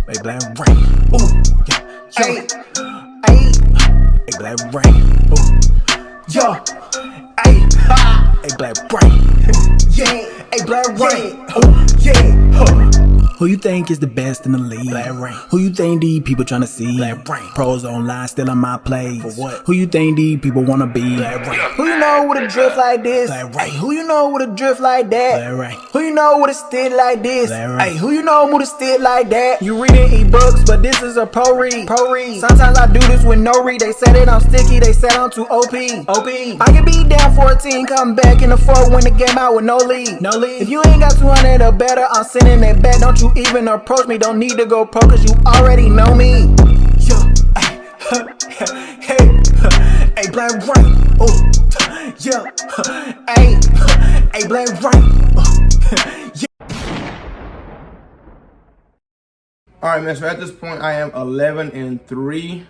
Big black rain. Ooh, yeah, Hey, big black rain. Ooh, yo, hey, hey, black rain. yeah, Hey, black rain. yeah, Who you think is the best in the league? Black rain. Who you think these people tryna see? Black rain. Pros online still in my place. For what? Who you think these people wanna be? Black rain. Who you know with a drift like this? Black rain. Hey, who you know with a drift like that? Black rain. Who you know with a stick like this? Black rain. Hey, who you know with a stick like that? You reading ebooks, but this is a pro read. Sometimes I do this with no read. They said it I'm sticky, they said I'm too OP. I can be down 14, come back in the 4, win the game out with no lead. If you ain't got 200 or better, I'm sending it back. Don't you even approach me, don't need to go pro, cause you already know me. Yo, hey, black rain. Oh, yeah, hey, black rain. All right, man. So at this point, I am 11-3.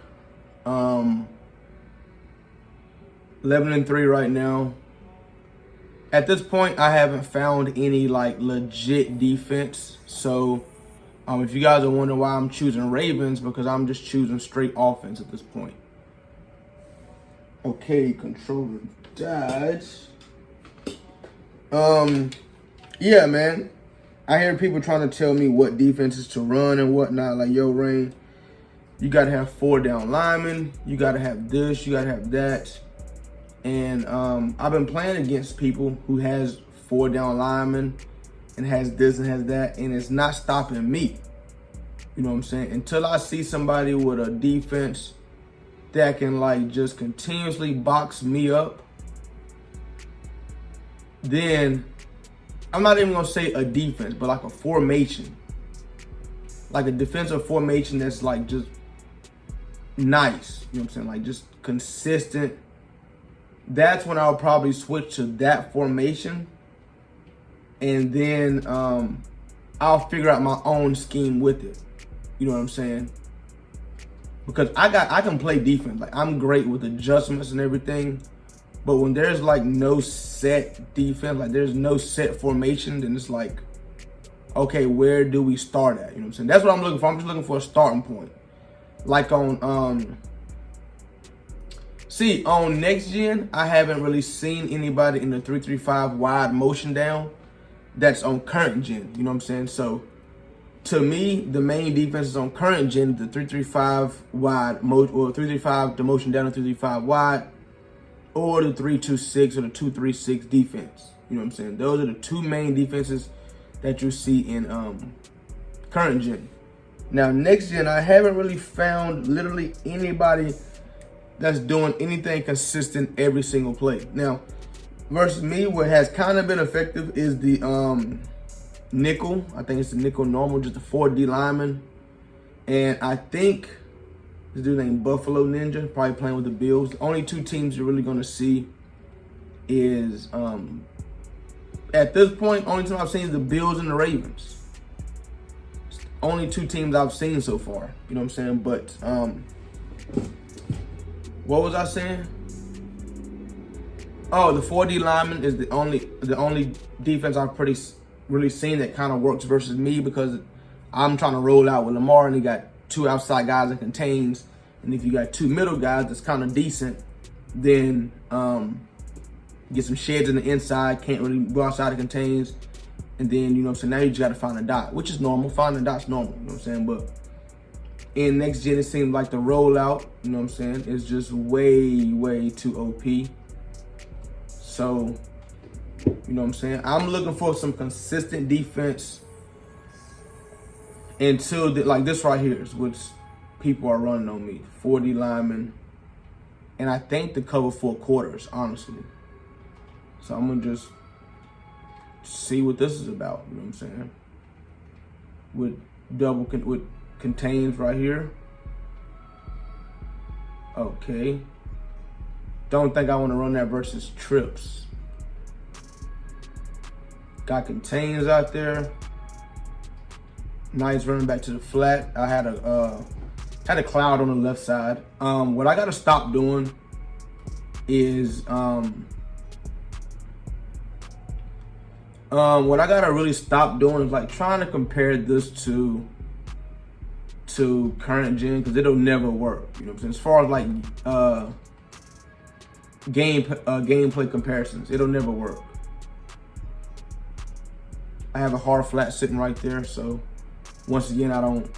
11-3 right now. At this point, I haven't found any like legit defense. So, if you guys are wondering why I'm choosing Ravens, because I'm just choosing straight offense at this point. Okay, controller died. Yeah, man. I hear people trying to tell me what defenses to run and whatnot. Like, yo, Rain, you got to have 4 down linemen. You got to have this. You got to have that. And I've been playing against people who has 4 down linemen and has this and has that. And it's not stopping me. You know what I'm saying? Until I see somebody with a defense that can, like, just continuously box me up, then I'm not even going to say a defense, but like a formation. Like a defensive formation that's like just nice. You know what I'm saying? Like just consistent. That's when I'll probably switch to that formation. And then I'll figure out my own scheme with it. You know what I'm saying? Because I can play defense. Like I'm great with adjustments and everything. But when there's like no set defense, like there's no set formation, then it's like, okay, where do we start at? You know what I'm saying? That's what I'm looking for. I'm just looking for a starting point. Like on on next gen, I haven't really seen anybody in the 3-3-5 wide motion down that's on current gen. You know what I'm saying? So to me, the main defense is on current gen, the 3-3-5 wide or 3-3-5 the motion down to 3-3-5 wide, or the 3-2-6 or the 2-3-6 defense. You know what I'm saying? Those are the 2 main defenses that you see in current gen. Now, next gen, I haven't really found literally anybody that's doing anything consistent every single play. Now, versus me, what has kind of been effective is the nickel. I think it's the nickel normal, just a 4D lineman. And I think this dude named Buffalo Ninja, probably playing with the Bills. The only 2 teams you're really going to see is, at this point, only team I've seen is the Bills and the Ravens. It's only 2 teams I've seen so far. You know what I'm saying? But, what was I saying? Oh, the 4D lineman is the only defense I've really seen that kind of works versus me, because I'm trying to roll out with Lamar and he got 2 outside guys that contains, and if you got 2 middle guys that's kind of decent, then get some sheds in the inside, can't really go outside of contains, and then, you know what I'm saying, now you just got to find a dot, which is normal. Finding a dot's normal, you know what I'm saying? But in next gen, it seems like the rollout, you know what I'm saying, is just way too OP. So, you know what I'm saying, I'm looking for some consistent defense until like this right here is what people are running on me. 4D linemen. And I think the cover 4 quarters, honestly. So I'm going to just see what this is about. You know what I'm saying? With contains right here. Okay. Don't think I want to run that versus trips. Got contains out there. Nice running back to the flat. I had a cloud on the left side. What I gotta stop doing is what I gotta really stop doing is like trying to compare this to to current gen because it'll never work. You know what I'm saying? As far as like gameplay comparisons, it'll never work. I have a hard flat sitting right there, so once again, I don't,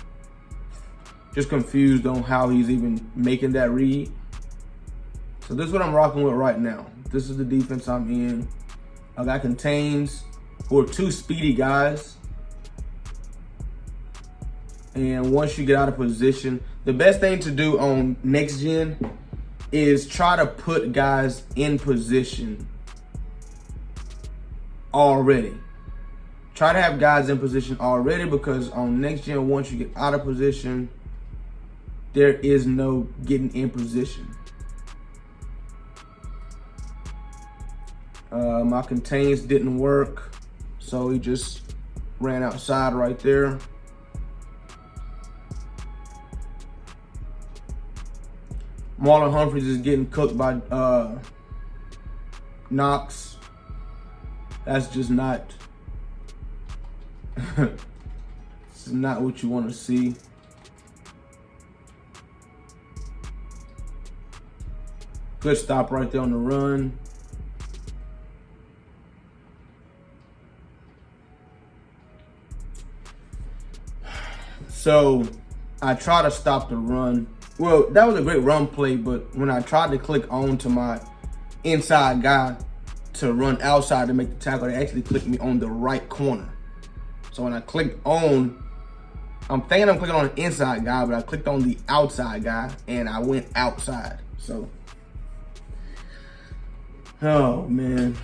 just confused on how he's even making that read. So this is what I'm rocking with right now. This is the defense I'm in. I got contains, who are two speedy guys. And once you get out of position, the best thing to do on next gen is try to put guys in position already. Try to have guys in position already, because on next gen, once you get out of position, there is no getting in position. My contains didn't work, so he just ran outside right there. Marlon Humphreys is getting cooked by Knox. That's just not, this is not what you want to see. Good stop right there on the run. So I try to stop the run. Well, that was a great run play, but when I tried to click on to my inside guy to run outside to make the tackle, they actually clicked me on the right corner. So when I clicked on, I'm thinking I'm clicking on the inside guy, but I clicked on the outside guy and I went outside. So, oh man.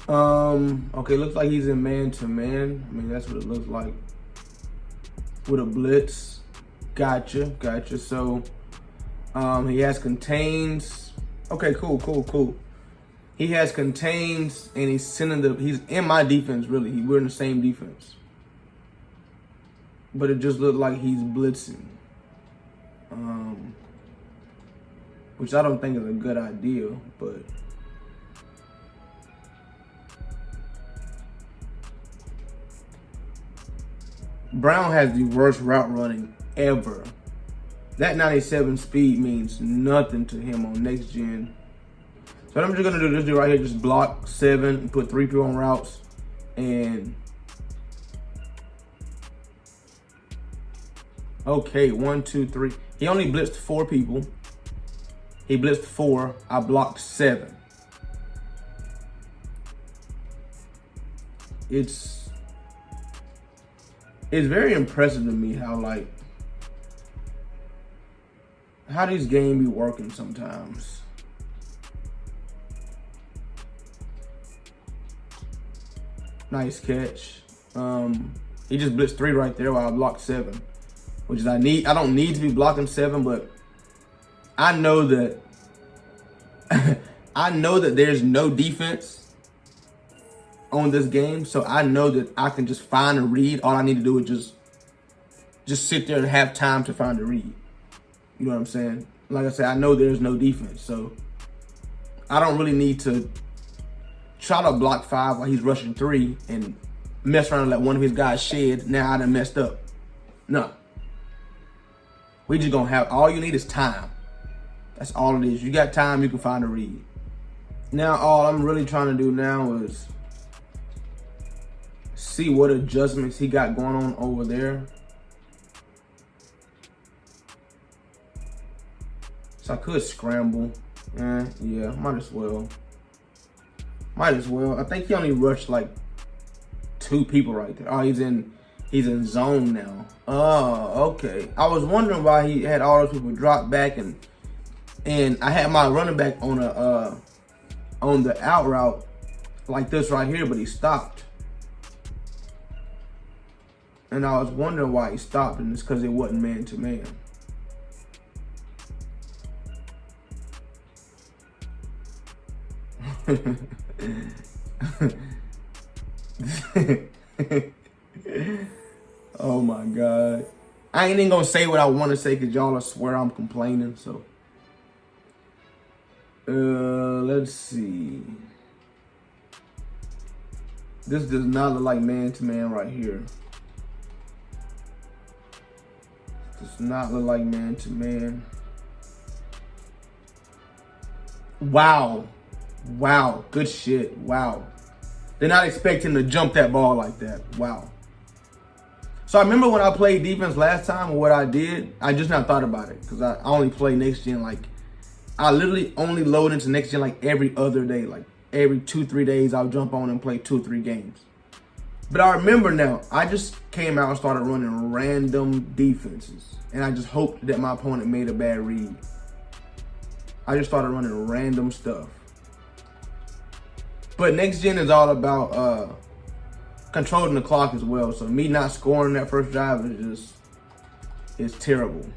Okay, looks like he's in man-to-man. I mean, that's what it looks like. With a blitz. Gotcha. So, he has contains. Okay, cool. He has contains, and he's in my defense, really. We're in the same defense. But it just looked like he's blitzing. Which I don't think is a good idea, but Brown has the worst route running ever. That 97 speed means nothing to him on next gen. So I'm just gonna do this dude right here, just block 7 and put 3 people on routes. And okay, 1, 2, 3. He only blitzed 4 people. He blitzed 4. I blocked 7. It's very impressive to me how these games be working sometimes. Nice catch. He just blitzed 3 right there while I blocked 7, which is I don't need to be blocking 7, but I know that I know that there's no defense on this game, so I know that I can just find a read. All I need to do is just sit there and have time to find a read. You know what I'm saying? Like I said, I know there's no defense, so I don't really need to try to block 5 while he's rushing 3 and mess around and let one of his guys shed. Now I done messed up. No. We just gonna have, all you need is time. That's all it is. You got time, you can find a read. Now all I'm really trying to do now is see what adjustments he got going on over there. So I could scramble. Yeah, might as well. I think he only rushed like 2 people right there. Oh, he's in zone now. Oh, okay. I was wondering why he had all those people drop back, and I had my running back on the out route like this right here, but he stopped. And I was wondering why he stopped, and it's because it wasn't man-to-man. Oh my God. I ain't even gonna say what I want to say because y'all will swear I'm complaining. So, let's see. This does not look like man-to-man right here. Does not look like man to man. Wow. Wow. Good shit. Wow. They're not expecting to jump that ball like that. Wow. So I remember when I played defense last time, or what I did, I just not thought about it. Because I only play next gen, like, I literally only load into next gen like every other day. Like every 2-3 days, I'll jump on and play 2-3 games. But I remember now, I just came out and started running random defenses. And I just hoped that my opponent made a bad read. I just started running random stuff. But next gen is all about controlling the clock as well. So me not scoring that first drive is terrible.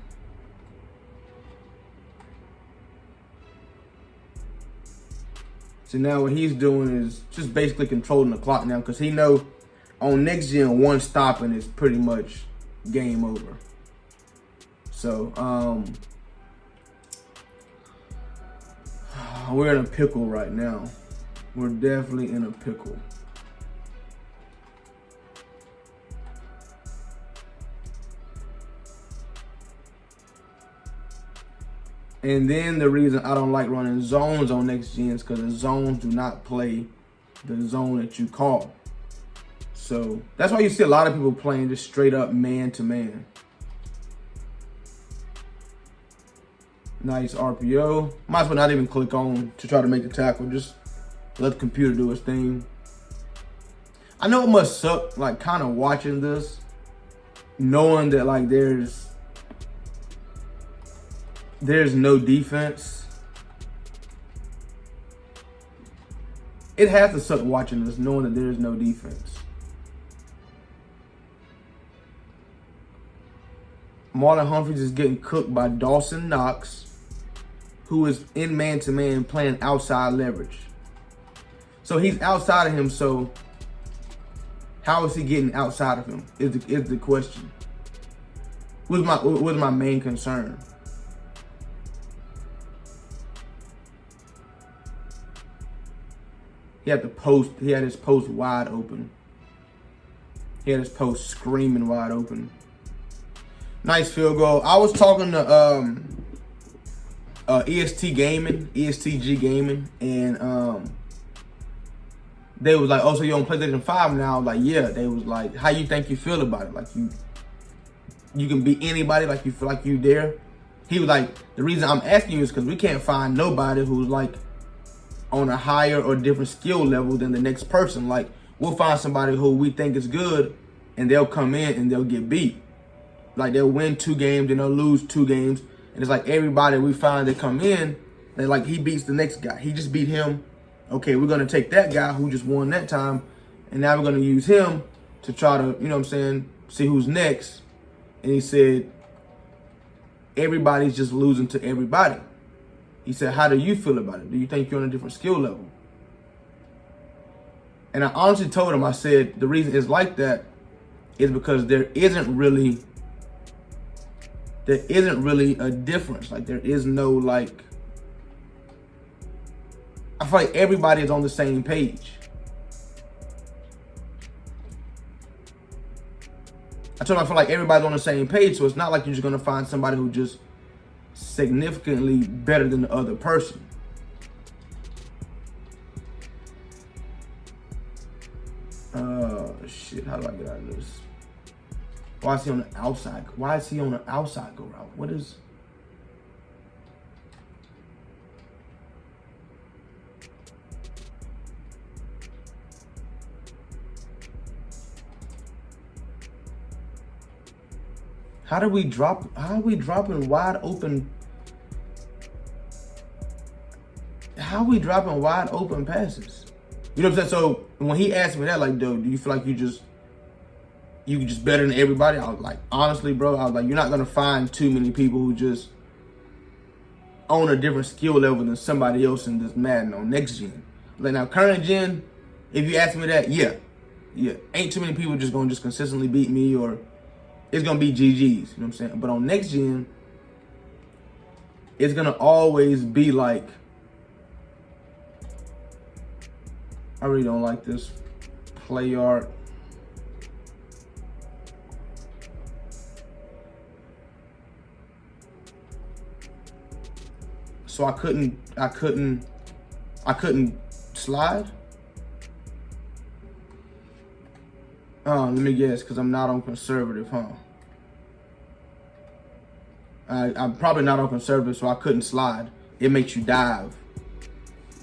So now what he's doing is just basically controlling the clock now, because he know on next gen one stopping is pretty much game over. So we're in a pickle right now. We're definitely in a pickle. And then the reason I don't like running zones on next gen is because the zones do not play the zone that you call. So that's why you see a lot of people playing just straight up man to man. Nice RPO. Might as well not even click on to try to make the tackle. Just let the computer do its thing. I know it must suck, like, kind of watching this, knowing that, like, there's no defense. It has to suck watching this, knowing that there's no defense. Marlon Humphreys is getting cooked by Dawson Knox, who is in man-to-man playing outside leverage. So he's outside of him, so how is he getting outside of him is the question. Was my main concern. He had his post wide open. He had his post screaming wide open. Nice field goal. I was talking to ESTG Gaming, and they was like, "Oh, so you on PlayStation 5 now?" I was like, "Yeah." They was like, "How you think you feel about it? Like you can beat anybody? Like you feel like you there?" He was like, "The reason I'm asking you is because we can't find nobody who's like on a higher or different skill level than the next person. Like we'll find somebody who we think is good, and they'll come in and they'll get beat. Like they'll win 2 games and they'll lose 2 games, and it's like everybody we find that come in, they like he beats the next guy. He just beat him. Okay, we're gonna take that guy who just won that time, and now we're gonna use him to try to, you know what I'm saying, see who's next." And he said, "Everybody's just losing to everybody." He said, "How do you feel about it? Do you think you're on a different skill level?" And I honestly told him, I said, the reason it's like that is because there isn't really a difference. Like there is no like, I feel like everybody is on the same page. I told him I feel like everybody's on the same page, so it's not like you're just gonna find somebody who just significantly better than the other person. Shit, how do I get out of this? Why is he on the outside? Why is he on the outside go route? What is... How are we dropping wide open? How are we dropping wide open passes? You know what I'm saying? So when he asked me that, like, dude, do you feel like you just better than everybody? I was like, honestly, bro, I was like, you're not gonna find too many people who just own a different skill level than somebody else in this Madden on next gen. Like now, current gen, if you ask me that, yeah, ain't too many people just gonna just consistently beat me, or it's gonna be GGs. You know what I'm saying? But on next gen, it's gonna always be like, I really don't like this play art. so I couldn't slide. Let me guess, because I'm not on conservative, huh? I'm probably not on conservative, so I couldn't slide. It makes you dive.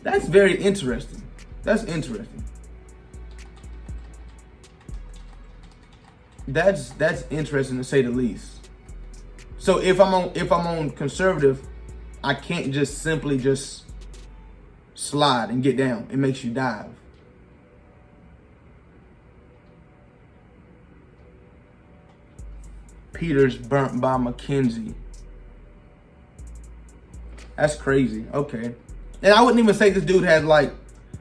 That's very interesting. That's interesting. That's interesting to say the least. So if I'm on conservative, I can't just simply just slide and get down. It makes you dive. Peters burnt by McKenzie. That's crazy. Okay. And I wouldn't even say this dude has like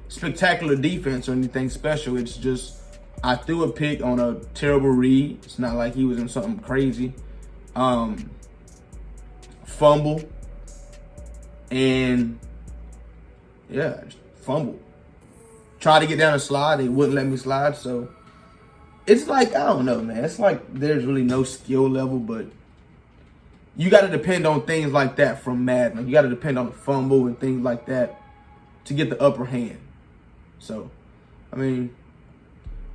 spectacular defense or anything special. It's just I threw a pick on a terrible read. It's not like he was in something crazy. Fumble. And yeah, just fumble. Tried to get down and slide. They wouldn't let me slide. So it's like, I don't know, man. It's like there's really no skill level, but you got to depend on things like that from Madden. Like you got to depend on the fumble and things like that to get the upper hand. So, I mean,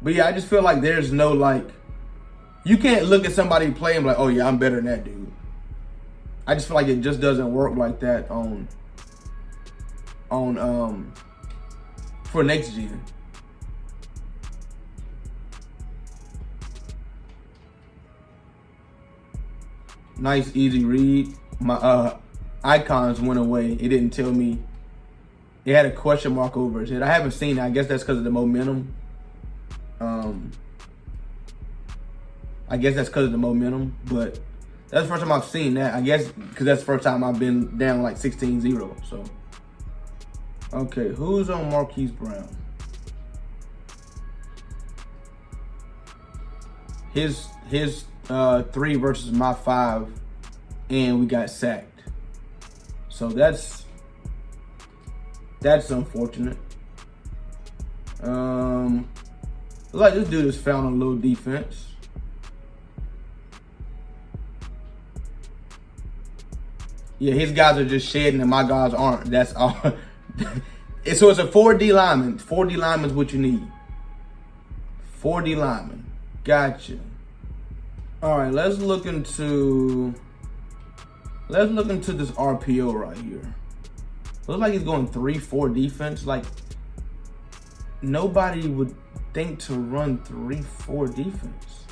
but yeah, I just feel like there's no like, you can't look at somebody play and be like, oh yeah, I'm better than that dude. I just feel like it just doesn't work like that for next gen. Nice, easy read. My icons went away. It didn't tell me. It had a question mark over his head. I haven't seen it. I guess that's because of the momentum. I guess that's because of the momentum, but that's the first time I've seen that. I guess because that's the first time I've been down like 16-0. So, okay, who's on Marquise Brown? His 3 versus my 5, and we got sacked. So that's unfortunate. Like this dude has found a little defense. Yeah, his guys are just shedding and my guys aren't. That's all. So it's a 4D lineman. 4D lineman is what you need. 4D lineman. Gotcha. All right, let's look into this RPO right here. Looks like he's going 3-4 defense. Like nobody would think to run 3-4 defense.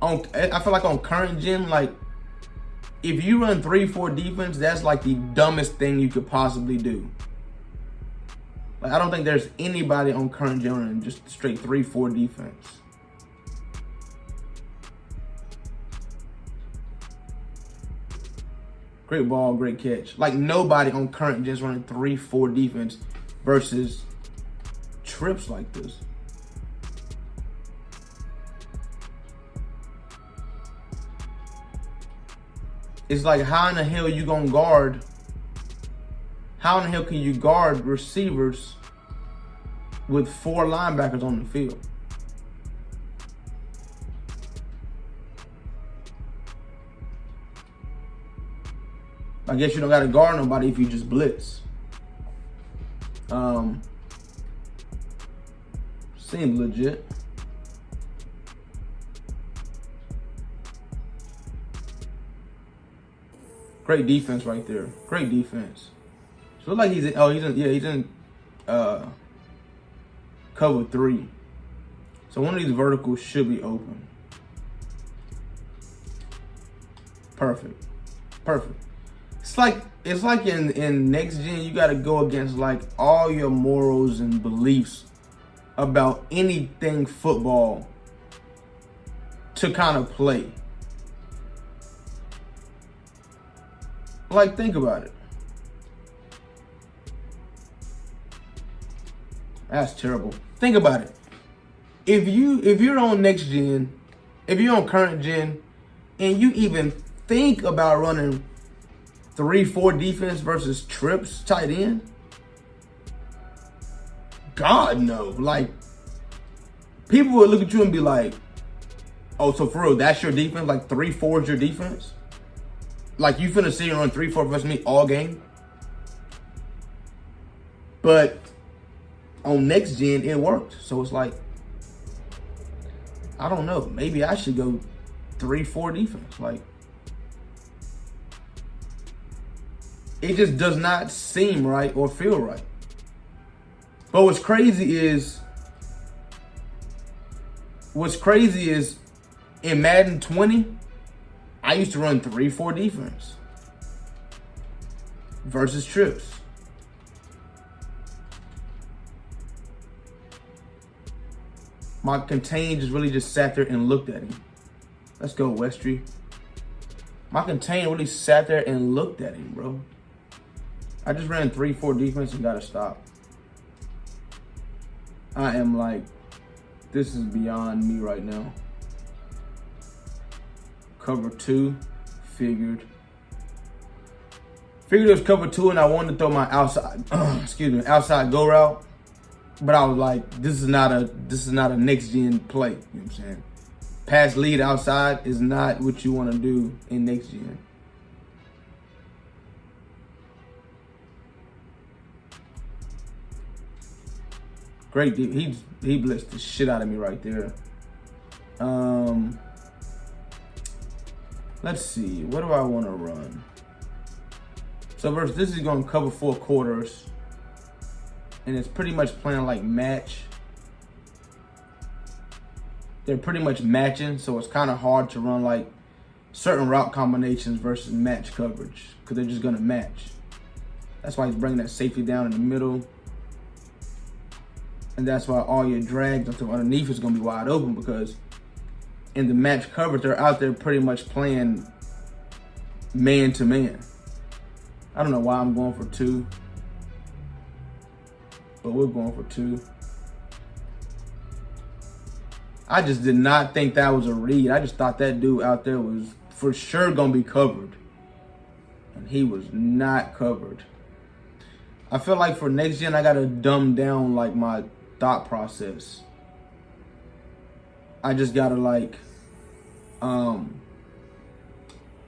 I feel like on current gen, like if you run 3-4 defense, that's like the dumbest thing you could possibly do. Like I don't think there's anybody on current gen running just straight 3-4 defense. Great ball, great catch. Like nobody on current just running 3-4 defense versus trips like this. It's like how in the hell you gonna guard? How in the hell can you guard receivers with 4 linebackers on the field? I guess you don't gotta guard nobody if you just blitz. Seems legit. Great defense right there. Great defense. So it looks like he's in cover 3. So one of these verticals should be open. Perfect. Perfect. It's like in next gen, you gotta go against like all your morals and beliefs about anything football to kind of play. Like, think about it. That's terrible. Think about it. If you're on next gen, if you're on current gen, and you even think about running 3-4 defense versus trips tight end, God no. Like, people would look at you and be like, oh, so for real, that's your defense? Like 3-4 is your defense? like you finna see you run 3-4 versus me all game. But on next gen, it worked. So it's like, I don't know. Maybe I should go 3-4 defense. Like, it just does not seem right or feel right. But what's crazy is in Madden 20, I used to run 3-4 defense versus trips. My contain just really just sat there and looked at him. Let's go, Westry. My contain really sat there and looked at him, bro. I just ran 3-4 defense and gotta stop. I am like, this is beyond me right now. Cover 2, figured it was cover 2, and I wanted to throw my outside, outside go route. But I was like, this is not a next gen play. You know what I'm saying? Pass lead outside is not what you want to do in next gen. Great deep. He blitzed the shit out of me right there. Let's see. What do I want to run? So versus this is going to cover 4 quarters. And it's pretty much playing like match. They're pretty much matching, so it's kind of hard to run like certain route combinations versus match coverage because they're just gonna match. That's why he's bringing that safety down in the middle. And that's why all your drags until underneath is gonna be wide open, because in the match coverage, they're out there pretty much playing man to man. I don't know why I'm going for 2. But we're going for 2. I just did not think that was a read. I just thought that dude out there was for sure gonna be covered. And he was not covered. I feel like for next gen, I gotta dumb down like my thought process. I just gotta like,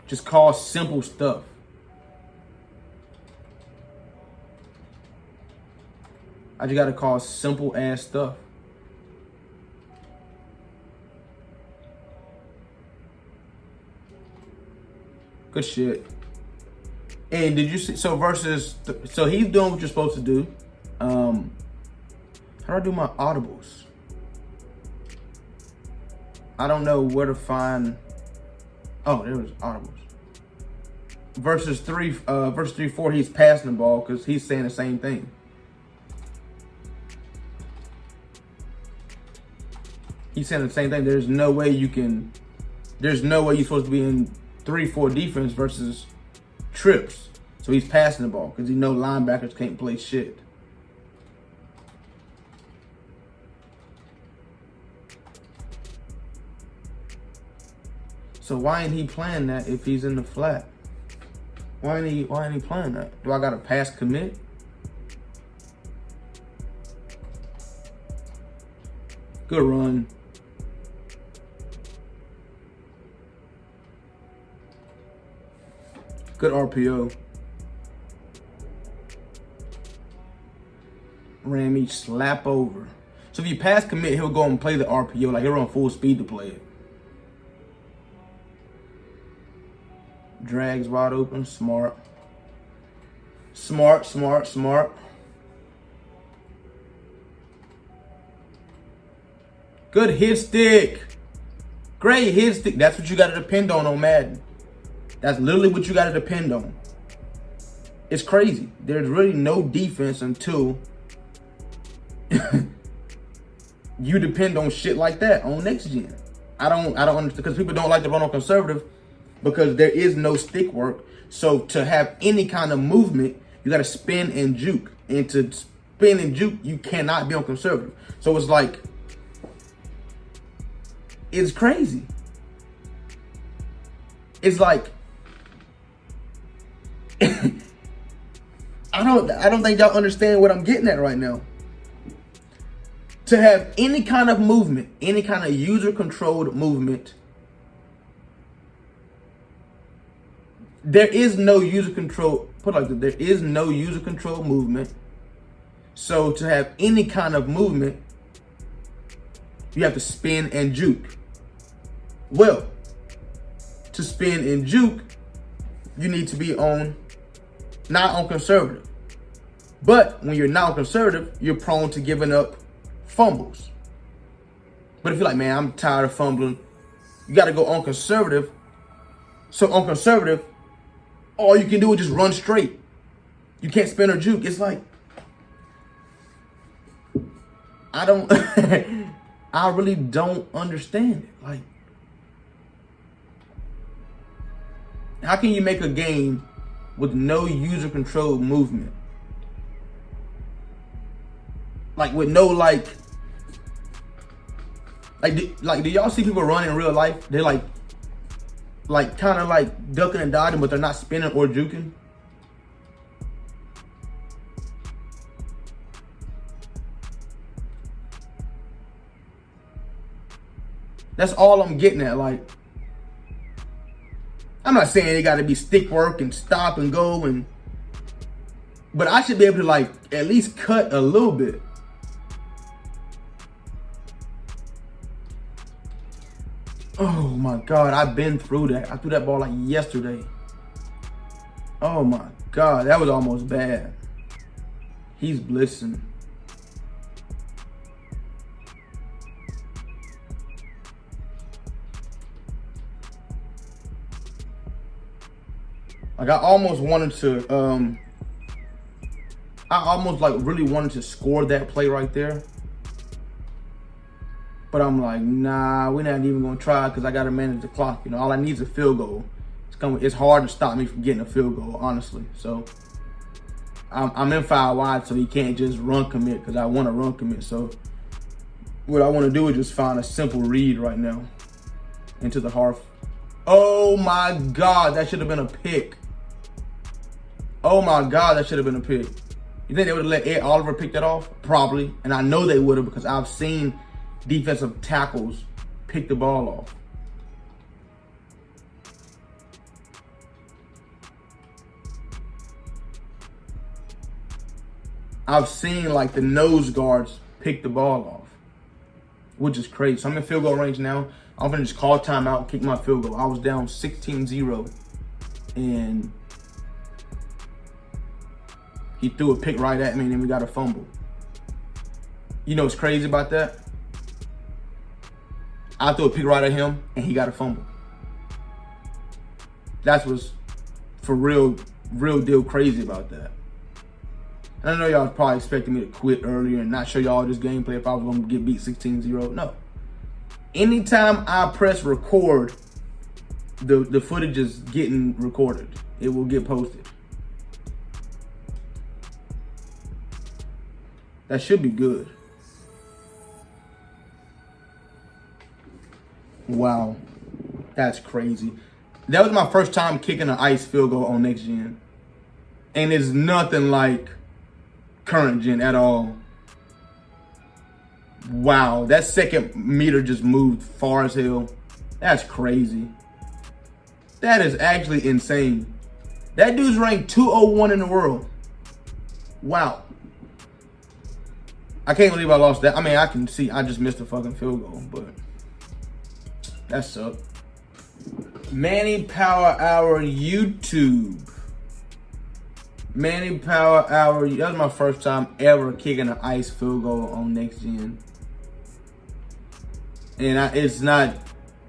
just call simple stuff. I just gotta call simple ass stuff. Good shit. And did you see, so versus, so he's doing what you're supposed to do. How do I do my audibles? I don't know where to find, oh, there was audibles. Versus 3-4, he's passing the ball because he's saying the same thing. He's saying the same thing. There's no way you're supposed to be in 3-4 defense versus trips. So he's passing the ball because he knows linebackers can't play shit. So why ain't he playing that if he's in the flat? Why ain't he playing that? Do I got a pass commit? Good run. Good RPO. Ran me slap over. So if you pass commit, he'll go and play the RPO. Like he'll run full speed to play it. Drags wide open. Smart. Smart, smart, smart. Good hit stick. Great hit stick. That's what you got to depend on Madden. That's literally what you got to depend on. It's crazy. There's really no defense until you depend on shit like that on next gen. I don't understand, because people don't like to run on conservative because there is no stick work. So to have any kind of movement, you got to spin and juke. And to spin and juke, you cannot be on conservative. So it's like, it's crazy. It's like, I don't think y'all understand what I'm getting at right now. To have any kind of movement, any kind of user-controlled movement there is no user control. Put it like this, there is no user control movement. So to have any kind of movement, you have to spin and juke. Well, to spin and juke, you need to be not on conservative. But when you're not on conservative, you're prone to giving up fumbles. But if you're like, man, I'm tired of fumbling, you got to go on conservative. So on conservative, all you can do is just run straight. You can't spin or juke. It's like, I really don't understand it. Like, how can you make a game with no user control movement? Like with no do y'all see people run in real life? They're like kind of like ducking and dodging, but they're not spinning or juking. That's all I'm getting at. Like, I'm not saying it got to be stick work and stop and go, but I should be able to like at least cut a little bit. Oh my God, I've been through that. I threw that ball like yesterday. Oh my God, that was almost bad. He's blitzing. Like I almost wanted to, really wanted to score that play right there. But I'm like, nah, we're not even gonna try because I gotta manage the clock. You know, all I need is a field goal. It's hard to stop me from getting a field goal, honestly. So I'm in 5 wide, so he can't just run commit because I want to run commit. So what I want to do is just find a simple read right now into the half. Oh my God, that should have been a pick. Oh my God, that should have been a pick. You think they would have let Ed Oliver pick that off? Probably, and I know they would have because I've seen defensive tackles pick the ball off. I've seen like the nose guards pick the ball off, which is crazy. So I'm in field goal range now. I'm gonna just call timeout and kick my field goal. I was down 16-0 and he threw a pick right at me and then we got a fumble. You know what's crazy about that? I threw a pick right at him and he got a fumble. That's what's for real deal crazy about that. And I know y'all was probably expecting me to quit earlier and not show y'all this gameplay if I was gonna get beat 16-0. No. Anytime I press record, the footage is getting recorded. It will get posted. That should be good. Wow, that's crazy. That was my first time kicking an ice field goal on next gen. And it's nothing like current gen at all. Wow, that second meter just moved far as hell. That's crazy. That is actually insane. That dude's ranked 201 in the world. Wow. I can't believe I lost that. I mean, I can see I just missed a fucking field goal, but that sucked. Manny Power Hour YouTube. Manny Power Hour. That was my first time ever kicking an ice field goal on next gen. And it's not,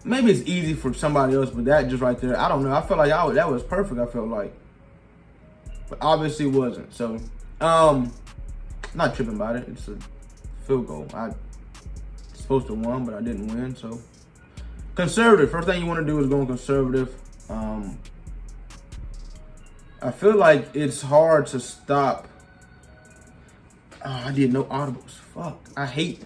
maybe it's easy for somebody else, but that just right there, I don't know. I felt like that was perfect, I felt like. But obviously it wasn't. So, not tripping about it. It's a field goal. I supposed to win, but I didn't win. So, conservative. First thing you want to do is go conservative. I feel like it's hard to stop. Oh, I did no audibles. Fuck. I hate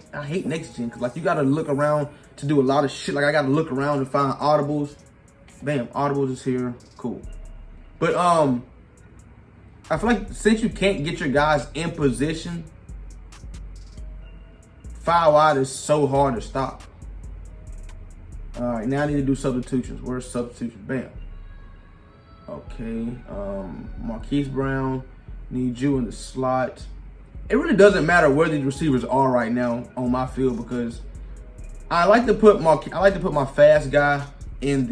next gen because like you gotta look around to do a lot of shit. Like I gotta look around to find audibles. Bam, audibles is here. Cool. But I feel like since you can't get your guys in position, 5 wide is so hard to stop. All right, now I need to do substitutions. Where's substitutions? Bam. Okay, Marquise Brown, need you in the slot. It really doesn't matter where these receivers are right now on my field because I like to put my fast guy in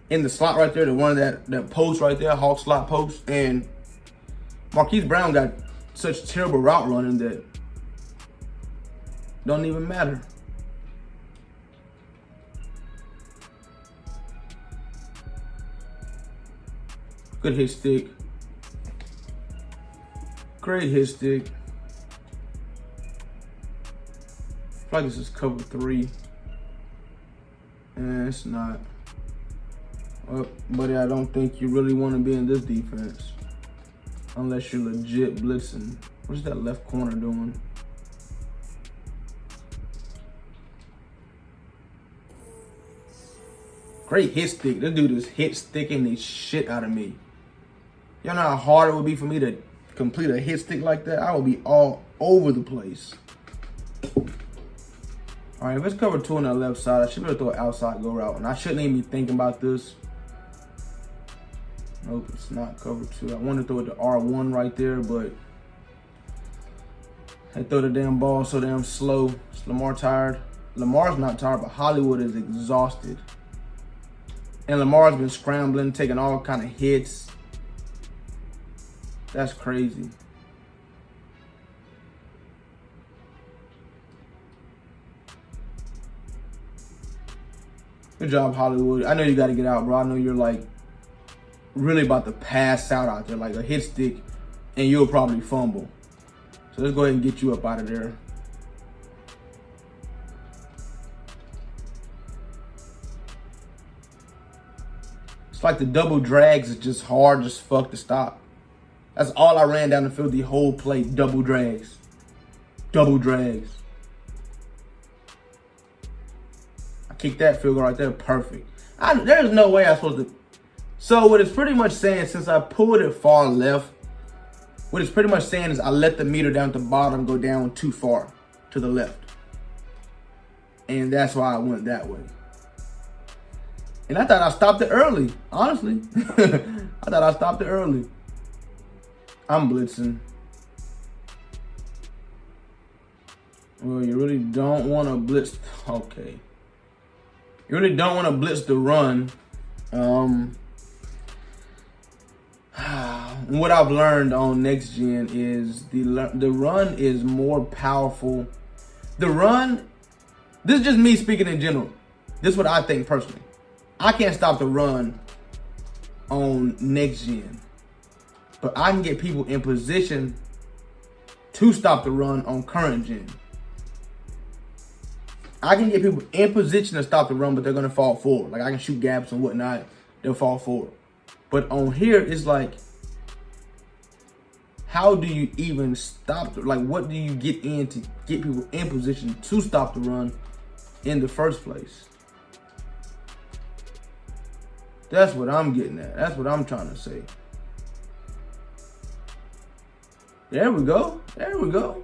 the slot right there, the one that post right there, Hawk slot post. And Marquise Brown got such terrible route running that don't even matter. Good hit stick. Great hit stick. I feel like this is cover 3. And it's not. Well, buddy, I don't think you really want to be in this defense. Unless you're legit blitzing. What's that left corner doing? Great hit stick. This dude is hit sticking the shit out of me. Y'all know how hard it would be for me to complete a hit stick like that? I would be all over the place. All right, if it's cover 2 on the left side, I should be able to throw an outside go route. And I shouldn't even be thinking about this. Nope, it's not cover 2. I want to throw it to R1 right there, but I throw the damn ball so damn slow. Is Lamar tired? Lamar's not tired, but Hollywood is exhausted. And Lamar's been scrambling, taking all kind of hits. That's crazy. Good job, Hollywood. I know you got to get out, bro. I know you're like really about to pass out there, like a hit stick, and you'll probably fumble. So let's go ahead and get you up out of there. It's like the double drags is just hard as fuck to stop. That's all I ran down the field the whole play. Double drags. Double drags. I kicked that field goal right there. Perfect. There's no way I'm supposed to. So what it's pretty much saying, since I pulled it far left, what it's pretty much saying is I let the meter down at the bottom go down too far to the left. And that's why I went that way. And I thought I stopped it early, honestly. I thought I stopped it early. I'm blitzing. Well, you really don't want to blitz. Okay. You really don't want to blitz the run. What I've learned on next gen is the run is more powerful. The run, this is just me speaking in general. This is what I think personally. I can't stop the run on next gen. But I can get people in position to stop the run on current gen. I can get people in position to stop the run, but they're going to fall forward. Like I can shoot gaps and whatnot. They'll fall forward. But on here, it's like, how do you even stop? What do you get in to get people in position to stop the run in the first place? That's what I'm getting at. That's what I'm trying to say. There we go. There we go.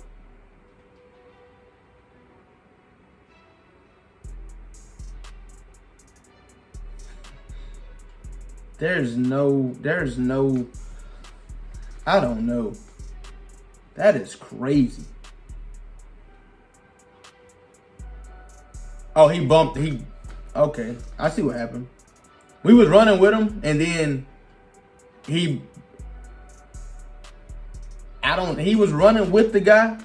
There's no, I don't know. That is crazy. Oh, he bumped, okay. I see what happened. We was running with him and then he was running with the guy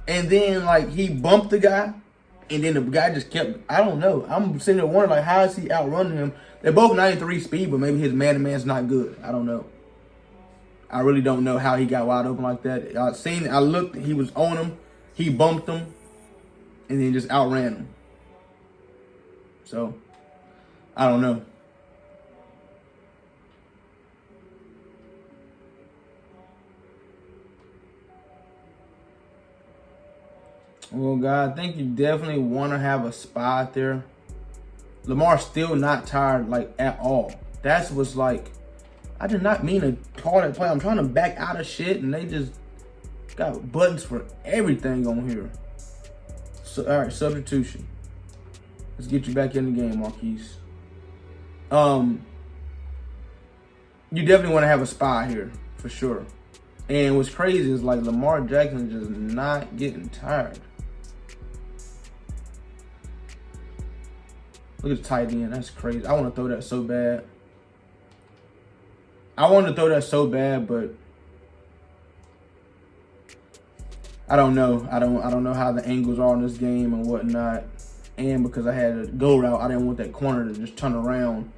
and then like he bumped the guy and then the guy just kept, I don't know. I'm sitting there wondering like, how is he outrunning him? They're both 93 speed, but maybe his man-to-man's not good. I don't know. I really don't know how he got wide open like that. I looked, he was on him, he bumped him, and then just outran him. So, I don't know. Well, God, I think you definitely want to have a spy out there. Lamar's still not tired, like, at all. That's what's like, I did not mean to call that play. I'm trying to back out of shit, and they just got buttons for everything on here. So, all right, substitution. Let's get you back in the game, Marquise. you definitely want to have a spy here for sure. And what's crazy is like Lamar Jackson just not getting tired. Look at the tight end. That's crazy. I want to throw that so bad. But I don't know. I don't know how the angles are in this game and whatnot. And because I had a go route, I didn't want that corner to just turn around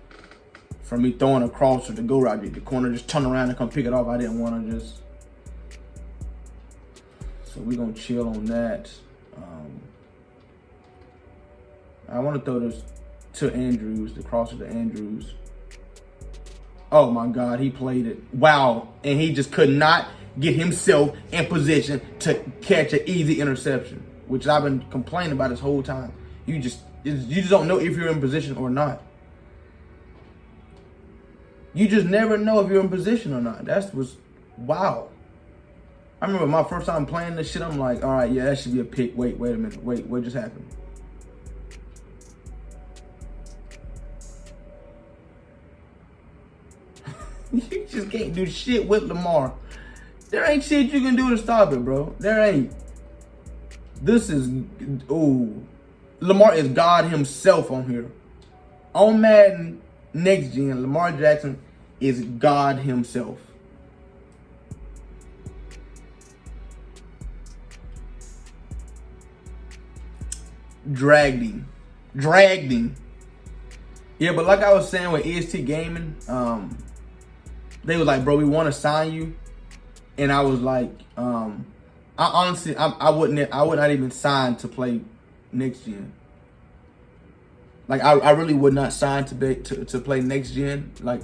from me throwing across or the go route. The corner just turn around and come pick it off. I didn't want to just. So we're going to chill on that. I want to throw this to Andrews, the crosser to Andrews. Oh my God, he played it. Wow. And he just could not get himself in position to catch an easy interception, which I've been complaining about this whole time. You just don't know if you're in position or not. You just never know if you're in position or not. That was wow. I remember my first time playing this shit, I'm like, all right, yeah, that should be a pick. Wait a minute. Wait, what just happened? You just can't do shit with Lamar. There ain't shit you can do to stop it, bro. There ain't. This is, ooh. Lamar is God himself on here. On Madden next gen, Lamar Jackson is God himself. Dragged him. Yeah, but like I was saying with EST Gaming, they was like, bro, we want to sign you. And I was like, I honestly, I would not even sign to play next gen. Like I really would not sign to play next gen. Like,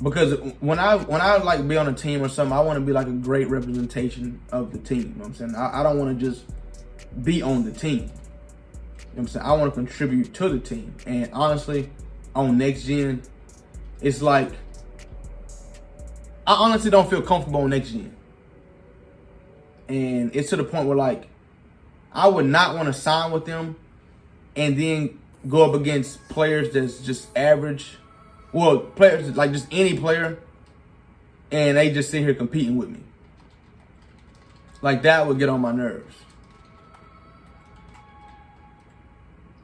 because when I like be on a team or something, I want to be like a great representation of the team. You know what I'm saying? I don't want to just be on the team. You know what I'm saying? I want to contribute to the team. And honestly, on next gen, it's like, I honestly don't feel comfortable on next gen. And it's to the point where like, I would not want to sign with them and then go up against players that's just average. Well, players, like just any player, and they just sit here competing with me. Like that would get on my nerves.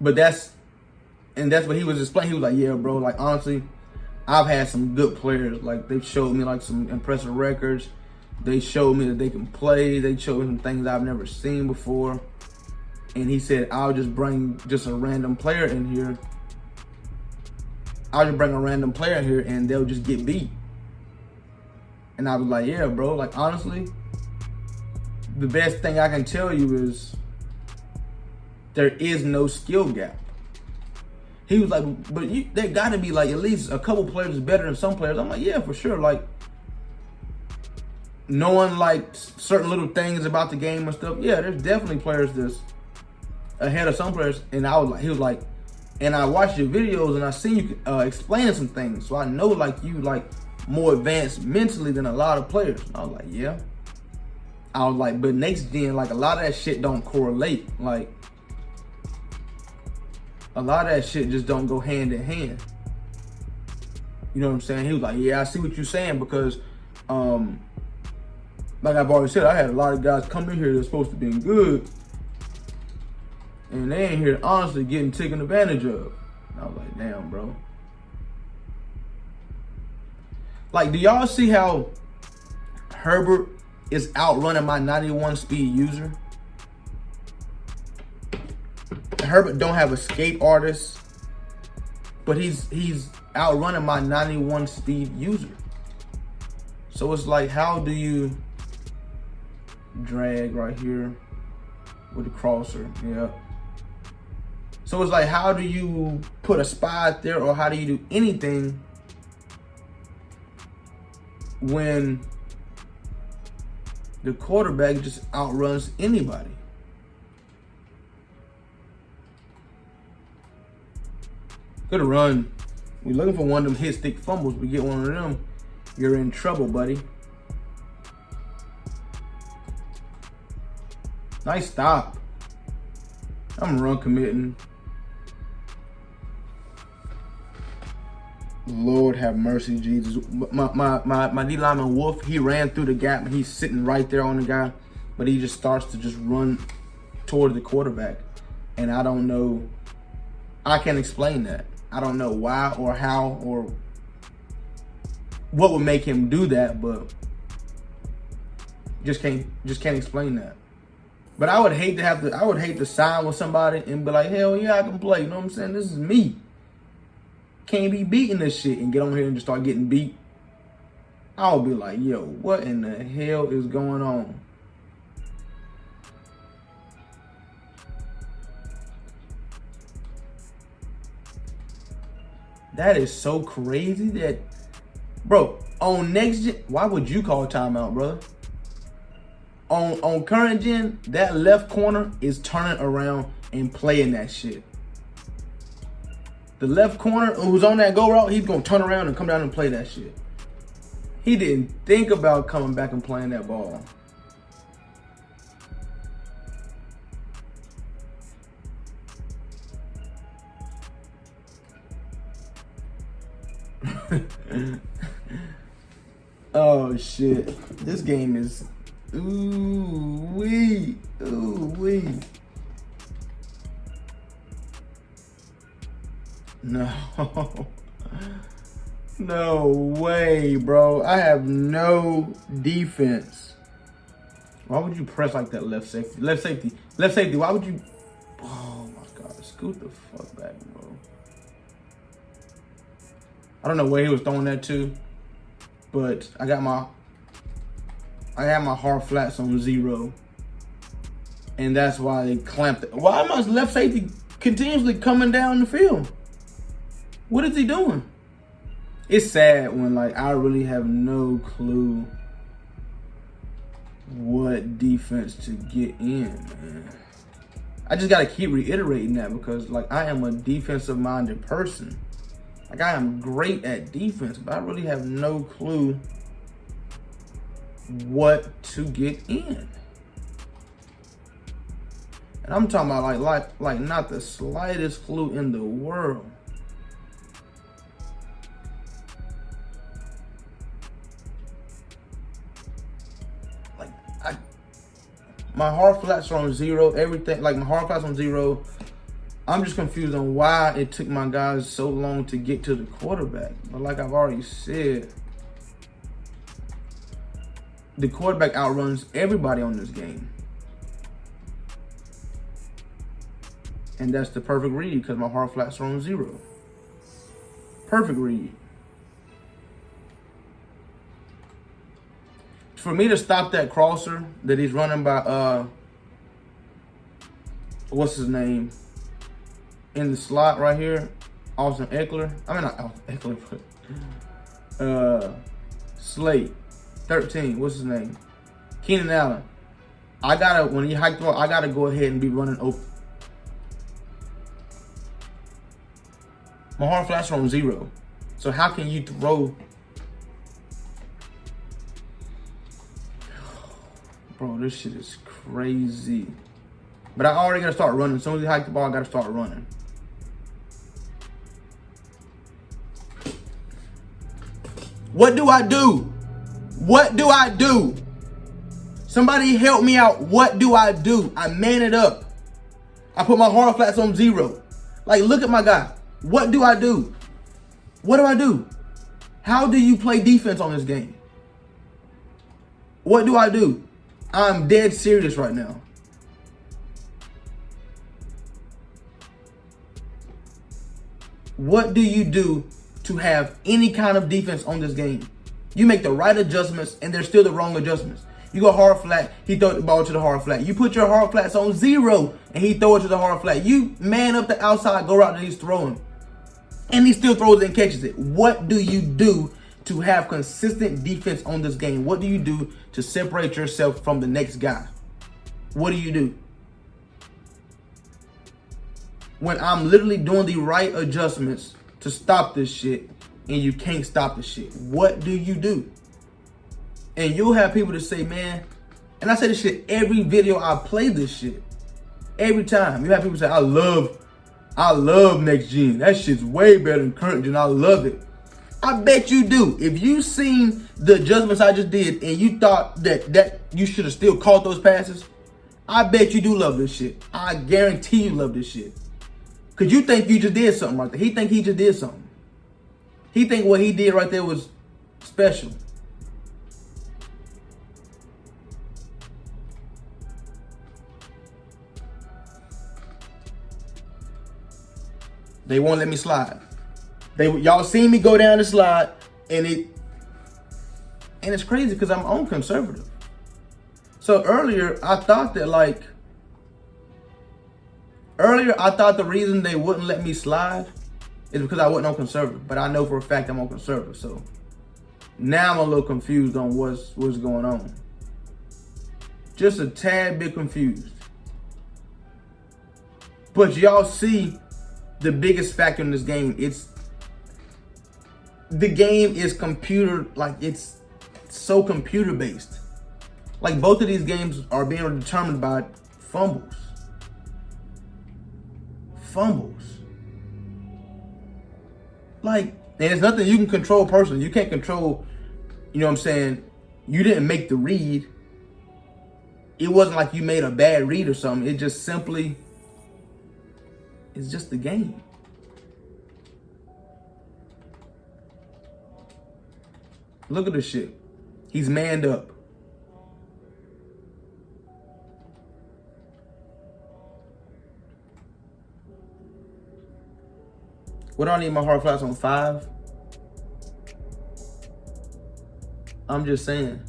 But that's what he was explaining. He was like, yeah, bro, like honestly, I've had some good players. Like they've showed me like some impressive records. They showed me that they can play. They showed me some things I've never seen before. And he said, I'll just bring just a random player in here. I'll just bring a random player in here and they'll just get beat. And I was like, yeah, bro, like honestly, the best thing I can tell you is there is no skill gap. He was like, but there got to be like at least a couple players better than some players. I'm like, yeah, for sure. Like knowing like certain little things about the game and stuff. Yeah, there's definitely players that's ahead of some players. And he was like, and I watched your videos and I seen you explaining some things. So I know like you like more advanced mentally than a lot of players. And I was like, yeah. I was like, but next gen, like a lot of that shit don't correlate. Like a lot of that shit just don't go hand in hand. You know what I'm saying? He was like, yeah, I see what you're saying because, like I've already said, I had a lot of guys come in here that's supposed to be good, and they ain't here honestly getting taken advantage of. And I was like, damn, bro. Like, do y'all see how Herbert is outrunning my 91 speed user? Herbert don't have escape artist, but he's outrunning my 91 speed user. So it's like, how do you drag right here with the crosser? Yeah. So it's like, how do you put a spy out there, or how do you do anything when the quarterback just outruns anybody? Good run. We're looking for one of them hit stick fumbles. We get one of them, you're in trouble, buddy. Nice stop. I'm run committing. Lord have mercy, Jesus. My D lineman Wolf, he ran through the gap and he's sitting right there on the guy, but he just starts to just run toward the quarterback. And I don't know, I can't explain that. I don't know why or how or what would make him do that, but just can't explain that. But I would hate to sign with somebody and be like, hell yeah, I can play. You know what I'm saying? This is me. Can't be beating this shit and get on here and just start getting beat. I would be like, yo, what in the hell is going on? That is so crazy that, bro, on next gen, why would you call timeout, brother? On current gen, that left corner is turning around and playing that shit. The left corner who's on that go route, he's gonna turn around and come down and play that shit. He didn't think about coming back and playing that ball. Oh shit. This game is ooh wee. No. No way, bro. I have no defense. Why would you press like that, left safety? Left safety, why would you? Oh my God, scoot the fuck back, bro. I don't know where he was throwing that to, but I had my hard flats on 0. And that's why they clamped it. Why am I left safety continuously coming down the field? What is he doing? It's sad when like I really have no clue what defense to get in, man. I just gotta keep reiterating that because like I am a defensive minded person. Like I am great at defense, but I really have no clue what to get in. And I'm talking about like not the slightest clue in the world. My hard flats are on 0, everything, like my hard flats on 0. I'm just confused on why it took my guys so long to get to the quarterback. But like I've already said, the quarterback outruns everybody on this game. And that's the perfect read because my hard flats are on 0. Perfect read. For me to stop that crosser that he's running by, what's his name? In the slot right here, Austin Eckler. I mean, not Austin Eckler, but Slate, 13, what's his name? Keenan Allen. When he hiked the ball, I gotta go ahead and be running open. My hard flats are on 0. So how can you throw? Bro, this shit is crazy. But I already gotta start running. As soon as he hiked the ball, I gotta start running. What do I do? What do I do? Somebody help me out. What do I do? I man it up. I put my hard flats on 0. Like, look at my guy. What do I do? What do I do? How do you play defense on this game? What do I do? I'm dead serious right now. What do you do to have any kind of defense on this game? You make the right adjustments and they're still the wrong adjustments. You go hard flat, he throw the ball to the hard flat. You put your hard flats on 0 and he throw it to the hard flat. You man up the outside, go out that he's throwing. And he still throws it and catches it. What do you do to have consistent defense on this game? What do you do to separate yourself from the next guy? What do you do? When I'm literally doing the right adjustments to stop this shit and you can't stop the shit, what do you do? And you'll have people that say, man, and I say this shit every video I play this shit. Every time. You have people say, I love next gen. That shit's way better than current gen. I love it. I bet you do. If you seen the adjustments I just did and you thought that you should have still caught those passes, I bet you do love this shit. I guarantee you love this shit. Cause you think you just did something right there. He think he just did something. He think what he did right there was special. They won't let me slide. Y'all seen me go down the slide, and it's crazy because I'm on conservative. So earlier I thought the reason they wouldn't let me slide is because I wasn't on conservative. But I know for a fact I'm on conservative. So now I'm a little confused on what's going on. Just a tad bit confused. But y'all see the biggest factor in this game. The game is computer, like it's so computer based. Like both of these games are being determined by fumbles. Like, and there's nothing you can control personally. You can't control, you know what I'm saying? You didn't make the read. It wasn't like you made a bad read or something. It just simply, it's just the game. Look at this shit. He's manned up. What do I need my hard flats on 5? I'm just saying.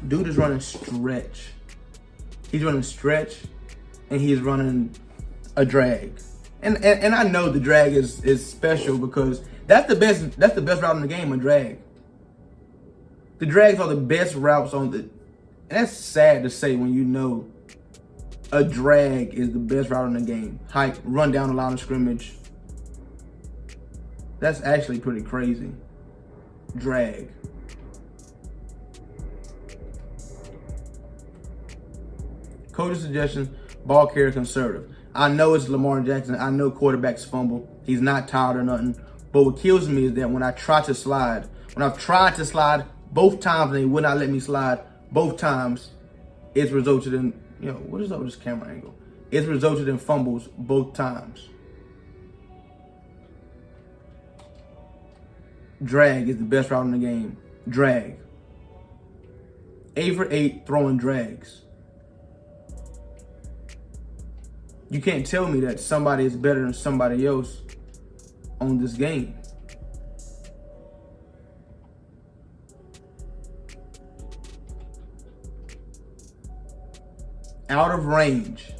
Dude is running stretch. He's running stretch, and he's running a drag. And I know the drag is special because that's the best route in the game, a drag. The drags are the best routes on the, and that's sad to say when you know a drag is the best route in the game. Hike, run down the line of scrimmage. That's actually pretty crazy. Drag. Coach's suggestion, ball carrier conservative. I know it's Lamar Jackson. I know quarterbacks fumble. He's not tired or nothing. But what kills me is that when I try to slide, when I've tried to slide both times and they would not let me slide both times, it's resulted in, you know, what is up with this camera angle? It's resulted in fumbles both times. Drag is the best route in the game. Drag. 8 for 8 throwing drags. You can't tell me that somebody is better than somebody else on this game. Out of range,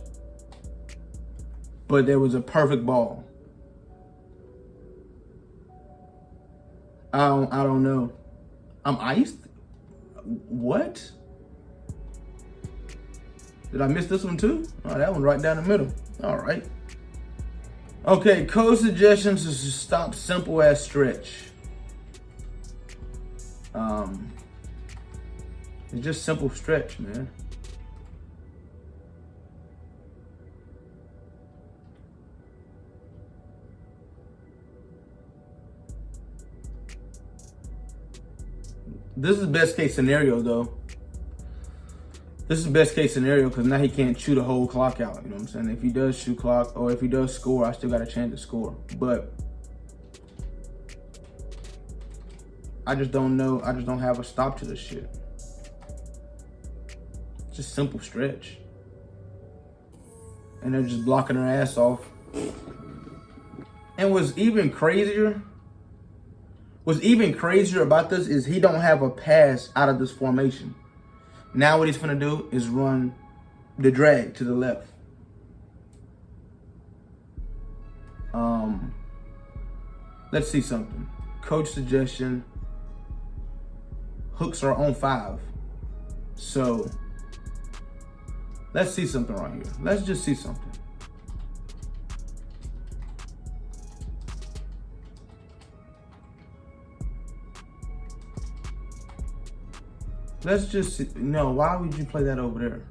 but there was a perfect ball. I don't know. I'm iced? What? Did I miss this one too? Oh, that one right down the middle. All right. Okay, code suggestions is to stop simple as stretch. It's just simple stretch, man. This is best case scenario though. This is best case scenario because now he can't chew the whole clock out. You know what I'm saying? If he does chew clock or if he does score, I still got a chance to score. But I just don't know. I just don't have a stop to this shit. Just simple stretch. And they're just blocking their ass off. And what's even crazier about this is he don't have a pass out of this formation. Now what he's gonna do is run the drag to the left. Let's see something. Coach suggestion. Hooks are on 5. So let's see something right here. Let's just see something. Let's just, no, why would you play that over there?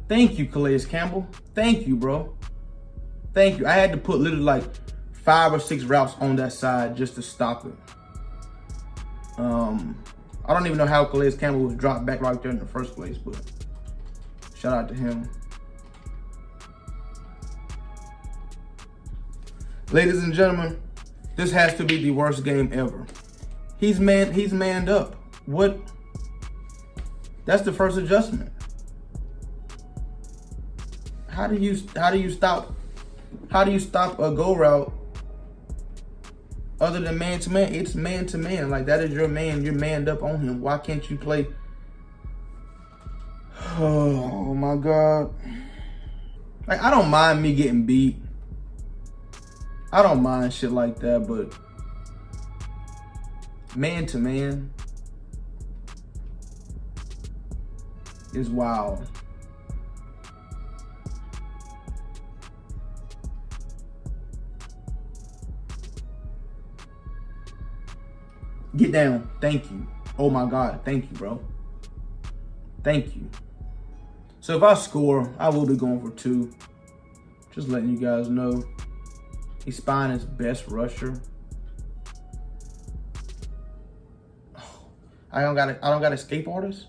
Thank you, Calais Campbell. Thank you, bro. Thank you. I had to put literally like 5 or 6 routes on that side just to stop it. I don't even know how Calais Campbell was dropped back right there in the first place, but shout out to him. Ladies and gentlemen, this has to be the worst game ever. He's manned up. What? That's the first adjustment. How do you stop a go route other than man to man? It's man to man. Like, that is your man. You're manned up on him. Why can't you play? Oh my God. Like, I don't mind me getting beat. I don't mind shit like that, but man to man is wild. Get down. Thank you. Oh my God. Thank you, bro. Thank you. So if I score, I will be going for 2. Just letting you guys know. He's spying his best rusher. I don't got escape artists.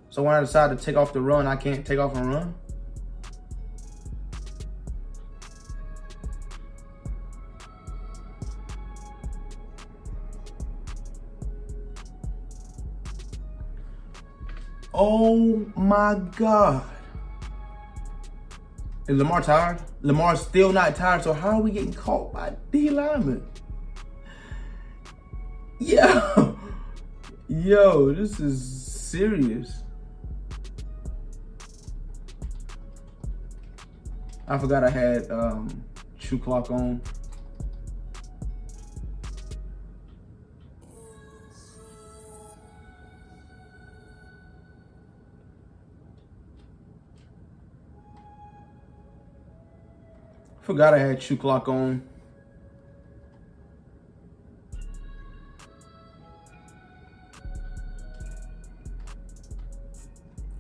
So when I decide to take off the run, I can't take off and run. Oh my God. Is Lamar tired? Lamar's still not tired, so how are we getting caught by D lineman? Yo, this is serious. I forgot I had shoe clock on. Forgot I had shoe clock on.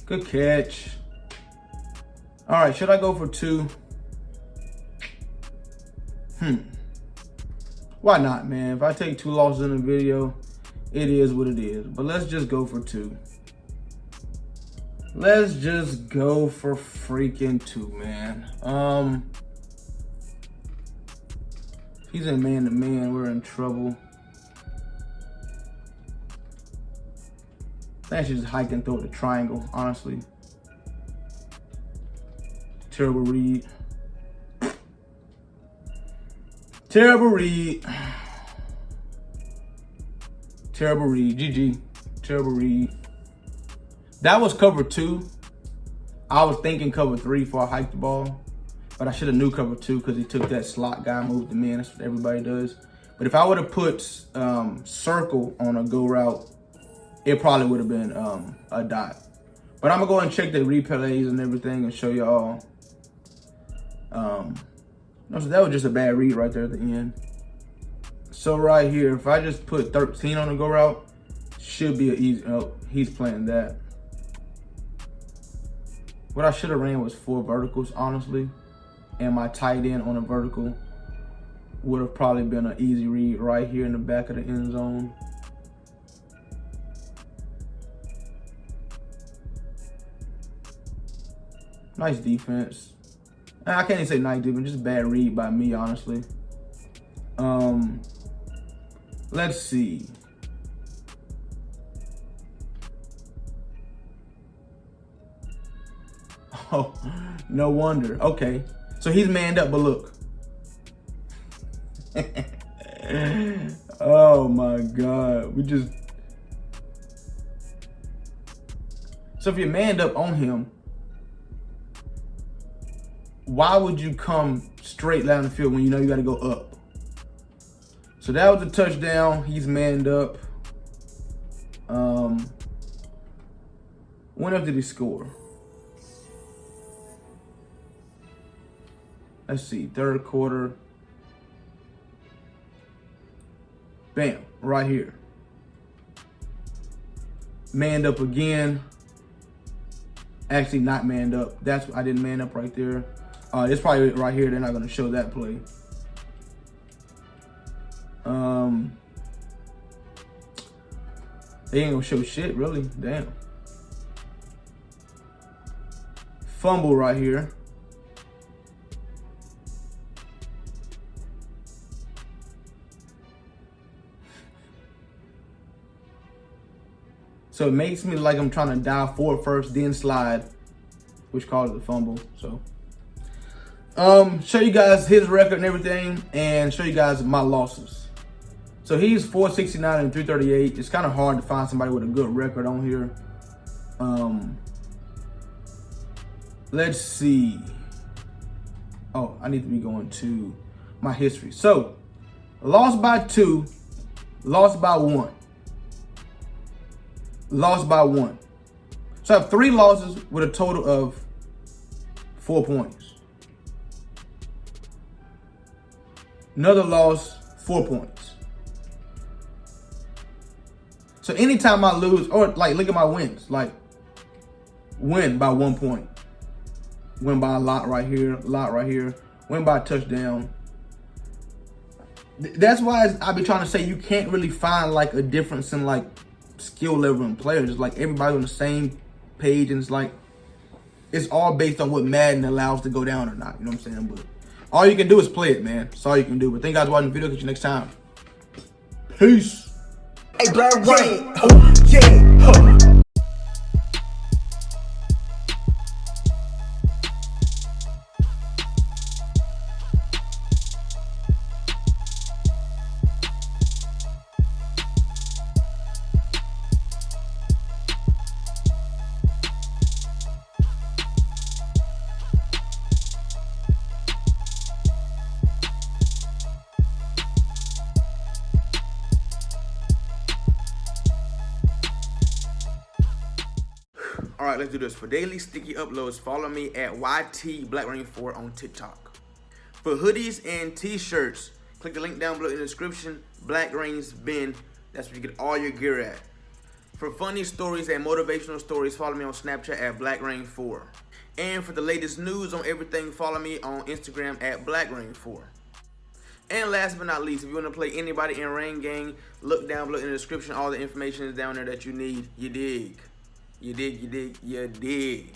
Good catch. All right, should I go for 2? Why not, man? If I take 2 losses in a video, it is what it is. But let's just go for 2. Let's just go for freaking 2, man. He's in man-to-man. We're in trouble. I think I should just hike and throw the triangle, honestly. Terrible read. Terrible read. Terrible read. GG. Terrible read. That was cover 2. I was thinking cover 3 before I hiked the ball. But I should have knew cover 2 because he took that slot guy, moved him in. That's what everybody does. But if I would have put circle on a go route, it probably would have been a dot. But I'm going to go and check the replays and everything and show y'all. No, so that was just a bad read right there at the end. So right here, if I just put 13 on the go route, should be an easy. Oh, he's playing that. What I should have ran was 4 verticals, honestly. And my tight end on a vertical would have probably been an easy read right here in the back of the end zone. Nice defense. I can't even say nice defense, just bad read by me, honestly. Let's see. Oh, no wonder. Okay. So he's manned up, but look. Oh my God. So if you're manned up on him, why would you come straight down the field when you know you got to go up? So that was a touchdown. He's manned up. When else did he score? Let's see, third quarter. Bam, right here. Manned up again. Actually not manned up. I didn't man up right there. It's probably right here. They're not gonna show that play. They ain't gonna show shit, really. Damn. Fumble right here. So it makes me like I'm trying to dive forward first, then slide, which causes a fumble. So, show you guys his record and everything, and show you guys my losses. So he's 469 and 338. It's kind of hard to find somebody with a good record on here. Let's see. Oh, I need to be going to my history. So, lost by 2, lost by 1. Lost by 1. So I have 3 losses with a total of 4 points. Another loss, 4 points. So anytime I lose, or like look at my wins, like win by 1 point. Win by a lot right here, win by a touchdown. That's why I be trying to say you can't really find like a difference in like skill level in players. It's like everybody on the same page, and it's like it's all based on what Madden allows to go down or not. You know what I'm saying? But all you can do is play it, man. That's all you can do. But thank you guys for watching the video. Catch you next time. Peace. Hey, Black Rain. Yeah. All right, let's do this. For daily sticky uploads, follow me at YTBlackRain4 on TikTok. For hoodies and t-shirts, click the link down below in the description. Black Rain's bin. That's where you get all your gear at. For funny stories and motivational stories, follow me on Snapchat at BlackRain4. And for the latest news on everything, follow me on Instagram at BlackRain4. And last but not least, if you want to play anybody in Rain Gang, look down below in the description. All the information is down there that you need. You dig? You dig, you dig, you dig.